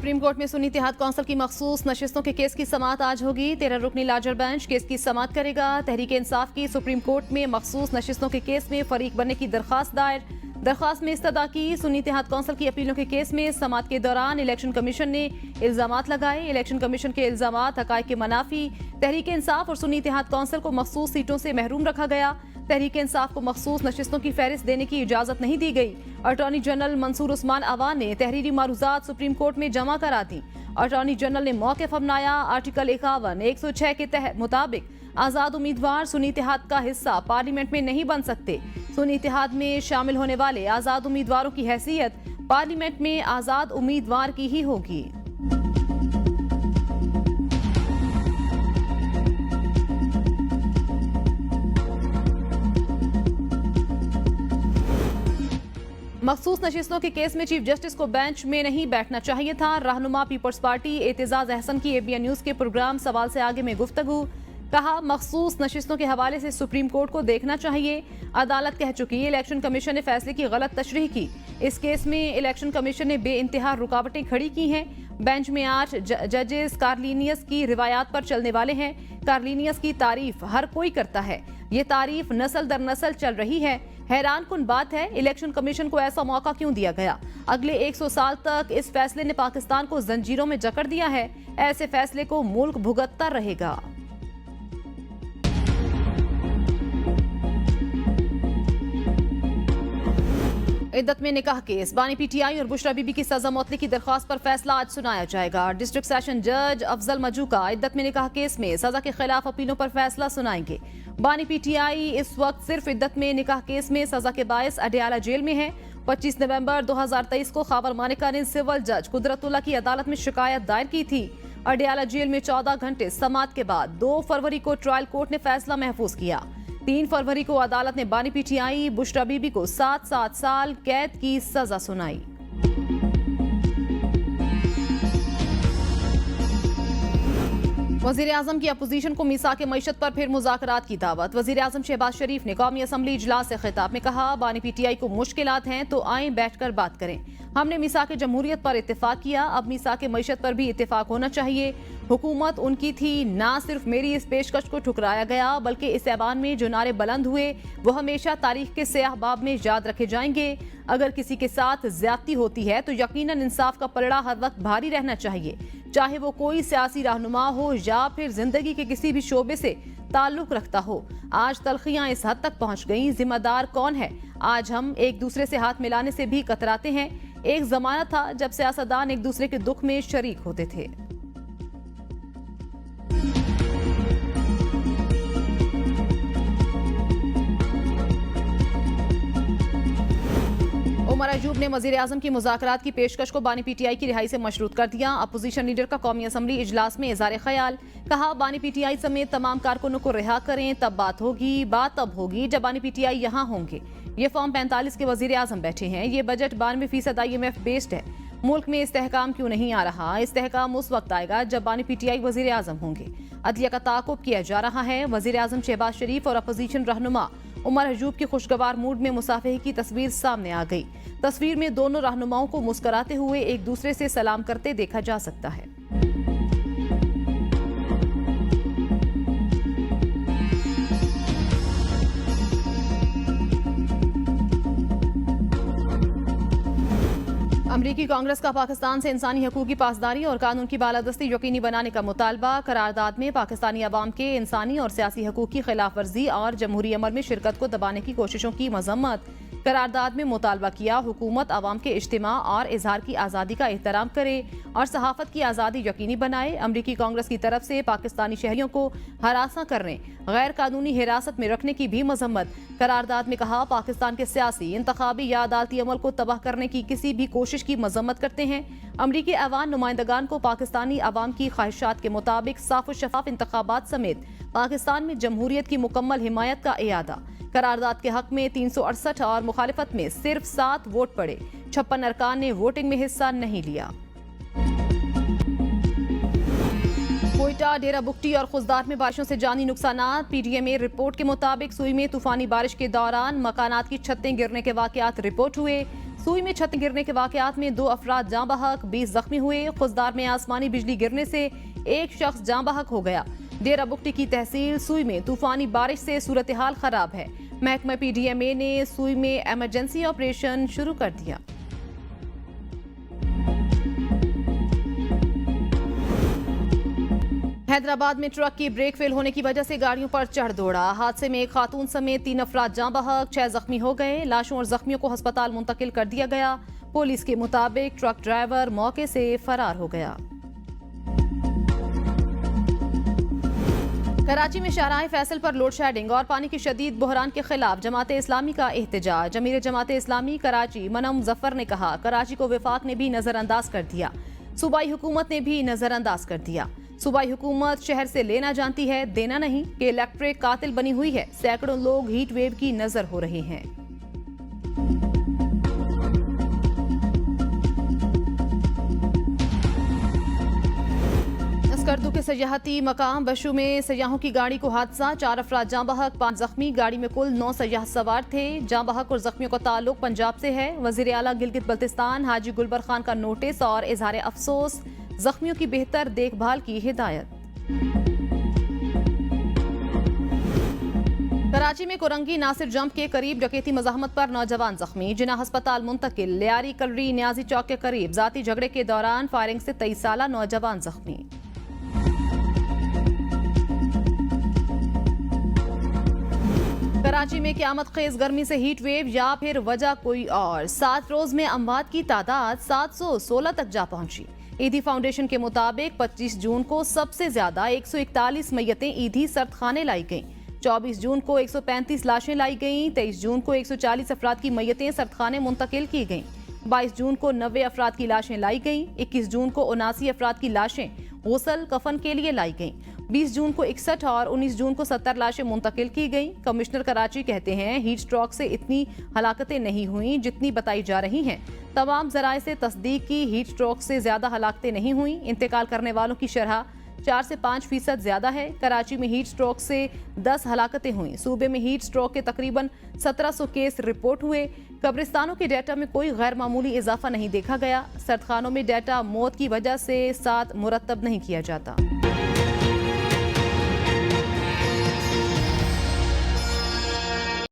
Supreme court में सुन्नी इत्तेहाद council की मखसूस नशिस्तों के केस की समाअत आज होगी। 13 रुकनी लार्जर बेंच केस की समाअत करेगा। तहरीक इंसाफ की सुप्रीम कोर्ट में मखसूस नशिस्तों के केस में फरीक बनने की दरखास्त दायर। दरखास्त में इस्तदा की सुन्नी इत्तेहाद कौंसिल की अपीलों के केस में समाअत के दौरान इलेक्शन कमीशन ने इल्जामात लगाए। इलेक्शन कमीशन के इल्जामात हकायक के मनाफी। तहरीक इंसाफ और सुन्नी इत्तेहाद कौंसिल को मखसूस सीटों से महरूम रखा गया। तहरीक इंसाफ को मखसूस नशिस्तों की फहरिस्त देने की इजाजत नहीं दी गई। अटॉर्नी जनरल मंसूर उस्मान अवान ने तहरीरी मारूजात सुप्रीम कोर्ट में जमा करा दी। अटॉर्नी जनरल ने मौक़िफ़ अपनाया। आर्टिकल 51 106 के मुताबिक आज़ाद उम्मीदवार सुन्नी इत्तेहाद का हिस्सा पार्लियामेंट में नहीं बन सकते। सुन्नी इत्तेहाद में शामिल होने वाले आज़ाद उम्मीदवारों की हैसियत पार्लियामेंट में आज़ाद उम्मीदवार की ही होगी। मखसूस नशिस्तों के केस में चीफ जस्टिस को बेंच में नहीं बैठना चाहिए था। रहनुमा पीपल्स पार्टी एतजाज अहसन की ABN न्यूज के प्रोग्राम सवाल से आगे में गुफ्तगू। कहा, मखसूस नशिस्तों के हवाले से सुप्रीम कोर्ट को देखना चाहिए। अदालत कह चुकी है इलेक्शन कमीशन ने फैसले की गलत तशरीह की। इस केस में इलेक्शन कमीशन ने बेइंतहा रुकावटें खड़ी की हैं। बेंच में 8 जजेस कार्लिनियस की रिवायात पर चलने वाले हैं। कार्लिनियस की तारीफ हर कोई करता है। ये तारीफ नस्ल दर नस्ल चल रही है। हैरान कुन बात है, इलेक्शन कमीशन को ऐसा मौका क्यों दिया गया? अगले 100 साल तक इस फैसले ने पाकिस्तान को जंजीरों में जकड़ दिया है। ऐसे फैसले को मुल्क भुगतता रहेगा। इद्दत में निकाह केस, बानी PTI और बुशरा बीबी की सजा मौतली की दरख्वास्त पर फैसला आज सुनाया जाएगा। डिस्ट्रिक्ट सेशन जज अफजल मजूका इद्दत में निकाह केस में सजा के खिलाफ अपीलों पर फैसला सुनाएंगे। बानी PTI इस वक्त सिर्फ इद्दत में निकाह केस में सजा के बायस अडयाला जेल में है। 25 नवंबर 2023 को खाबर मानिका ने सिविल जज कुदरतुल्लाह की अदालत में शिकायत दायर की थी। अडयाला जेल में 14 घंटे समाअत के बाद 2 फरवरी को ट्रायल कोर्ट ने फैसला महफूज किया। 3 फरवरी को अदालत ने बानी PTI बुशरा बीबी को 7 साल कैद की सजा सुनाई। वज़ीर आज़म की अपोजिशन को मीसाक मईशत पर फिर मुज़ाकरात की दावत। वज़ीर आज़म शहबाज शरीफ ने कौमी असम्बली इजलास से खिताब में कहा, बानी PTI को मुश्किलात हैं तो आएं बैठकर बात करें। हमने मीसाक जमहूरियत पर इत्तेफाक किया, अब मीसाक मईशत पर भी इत्तेफाक होना चाहिए। हुकूमत उनकी थी, ना सिर्फ मेरी इस पेशकश को ठुकराया गया बल्कि इस ऐवान में जो नारे बुलंद हुए वो हमेशा तारीख के स्याह बाब में याद रखे जाएंगे। अगर किसी के साथ ज्यादती होती है तो यकीनन इंसाफ का पलड़ा हर वक्त भारी रहना चाहिए, चाहे वो कोई सियासी रहनुमा हो या फिर जिंदगी के किसी भी शोबे से ताल्लुक रखता हो। आज तलखियां इस हद तक पहुंच गईं, जिम्मेदार कौन है? आज हम एक दूसरे से हाथ मिलाने से भी कतराते हैं। एक जमाना था जब सियासतदान एक दूसरे के दुख में शरीक होते थे। उमर अयूब ने वज़ीर आज़म की मुज़ाकरात की पेशकश को बानी PTI की रिहाई से मशरूत कर दिया। अपोजिशन लीडर का कौमी असम्बली इजलास में इज़हार ख्याल। कहा, बानी PTI समेत तमाम कारकुनों को रिहा करें, तब बात होगी। बात तब होगी जब बानी PTI यहाँ होंगे। ये फॉर्म 45 के वज़ीर आज़म बैठे हैं। ये बजट 92% IMF बेस्ड है। मुल्क में इस्तेहकाम क्यों नहीं आ रहा? इस्तेहकाम उस वक्त आएगा जब बानी PTI वज़ीर आज़म होंगे। अदलिया का ताक़ुब किया जा रहा है। वज़ीर आज़म शहबाज शरीफ और अपोजिशन रहनुमा उमर अयूब के खुशगवार मूड में मुसाफे की तस्वीर सामने आ गई। तस्वीर में दोनों रहनुमाओं को मुस्कुराते हुए एक दूसरे से सलाम करते देखा जा सकता है। अमरीकी कांग्रेस का पाकिस्तान से इंसानी हकूक की पासदारी और कानून की बालादस्ती यकीनी बनाने का मुतालबा। करारदाद में पाकिस्तानी अवाम के इंसानी और सियासी हकूक की खिलाफ वर्जी और जमहूरी अमल में शिरकत को दबाने की कोशिशों की मजम्मत। करारदाद में मुतालबा किया, हुकूमत अवाम के इज्तिमा और इजहार की आज़ादी का एहतराम करे और सहाफत की आज़ादी यकीनी बनाए। अमरीकी कांग्रेस की तरफ से पाकिस्तानी शहरियों को हरासा करने, गैर कानूनी हिरासत में रखने की भी मजम्मत। करारदाद में कहा, पाकिस्तान के सियासी, इंतखाबी या अदालती अमल को तबाह करने की किसी भी कोशिश की मजम्मत करते हैं। अमरीकी अवान नुमाइंदगान को पाकिस्तानी अवाम की ख्वाहिशात के मुताबिक साफ और शफाफ इंतखाबात समेत पाकिस्तान में जमहूरियत की मुकम्मल हिमायत का इयादा। करारदाद के हक में 368 और मुखालिफत में सिर्फ 7 वोट पड़े। 56 अरकान ने वोटिंग में हिस्सा नहीं लिया। कोयटा, डेरा बुगटी और खुजदार में बारिशों से जानी नुकसानात। PDMA रिपोर्ट के मुताबिक सुई में तूफानी बारिश के दौरान मकानात की छतें गिरने के वाकयात रिपोर्ट हुए। सूई में छत गिरने के वाकयात में 2 अफराद जाँ बहक, 20 जख्मी हुए। खुजदार में आसमानी बिजली गिरने से एक शख्स जाँ बहक हो गया। डेरा बुगटी की तहसील सूई में तूफानी बारिश से सूरत हाल खराब है। महकमा PDMA ने सूई में इमरजेंसी ऑपरेशन शुरू कर दिया। हैदराबाद में ट्रक की ब्रेक फेल होने की वजह से गाड़ियों पर चढ़ दौड़ा। हादसे में एक खातून समेत 3 अफराद जाँ बहक, 6 जख्मी हो गए। लाशों और जख्मियों को अस्पताल मुंतकिल कर दिया गया। पुलिस के मुताबिक ट्रक ड्राइवर मौके से फरार हो गया। कराची में शाहराह फैसल पर लोड शेडिंग और पानी की शदीद बहरान के खिलाफ जमात इस्लामी का एहतजाज। अमीर जमात इस्लामी कराची मनम मुजफ्फर ने कहा, कराची को वफाक ने भी नजरअंदाज कर दिया, सूबाई हुकूमत ने भी नजरअंदाज कर दिया। सूबाई हुकूमत शहर से लेना जानती है, देना नहीं, कि इलेक्ट्रिक कातिल बनी हुई है। सैकड़ों लोग हीट वेव की नजर हो रहे हैं। स्कर्दू के सयाहती मकाम बशू में सयाहों की गाड़ी को हादसा, 4 अफराद जाँ बहक, 5 जख्मी। गाड़ी में कुल 9 सयाह सवार थे। जाँ बहक और जख्मियों का ताल्लुक पंजाब से है। वजीर आला गिलगित बल्तिस्तान हाजी गुलबर खान का नोटिस और इजहार अफसोस, जख्मियों की बेहतर देखभाल की हिदायत। कराची में कोरंगी नासिर जंप के करीब डकैती मज़ाहमत पर नौजवान जख्मी, जिना अस्पताल मुंतकिल। लियारी कलरी न्याजी चौक के करीब जाती झगड़े के दौरान फायरिंग से 23 साला नौजवान जख्मी। कराची में क़यामत खेज गर्मी से हीट वेव या फिर वजह कोई और। 7 रोज में अमवात की तादाद 716 तक जा पहुंची। ईदी फाउंडेशन के मुताबिक 25 जून को सबसे ज्यादा 141 मैयतें ईदी सर्दखाने लाई गईं। 24 जून को 135 लाशें लाई गईं। 23 जून को 140 अफराद की मैयतें सर्दखाने मुंतकिल की गईं। 22 जून को 90 अफराद की लाशें लाई गईं। 21 जून को 79 अफराद की लाशें गुस्ल कफन के लिए लाई गईं। 20 जून को 61 और 19 जून को 70 लाशें मुंतकिल की गईं। कमिश्नर कराची कहते हैं, हीट स्ट्रोक से इतनी हलाकतें नहीं हुई जितनी बताई जा रही हैं। तमाम जराए से तस्दीक की, हीट स्ट्रोक से ज्यादा हलाकतें नहीं हुई। इंतकाल करने वालों की शरह 4 से 5% ज्यादा है। कराची में हीट स्ट्रोक से 10 हलाकतें हुई। सूबे में हीट स्ट्रोक के तकरीबन 1700 केस रिपोर्ट हुए। कब्रिस्तानों के डेटा में कोई गैर मामूली इजाफा नहीं देखा गया। सर्दखानों में डेटा मौत की वजह से साथ मुरतब नहीं किया जाता।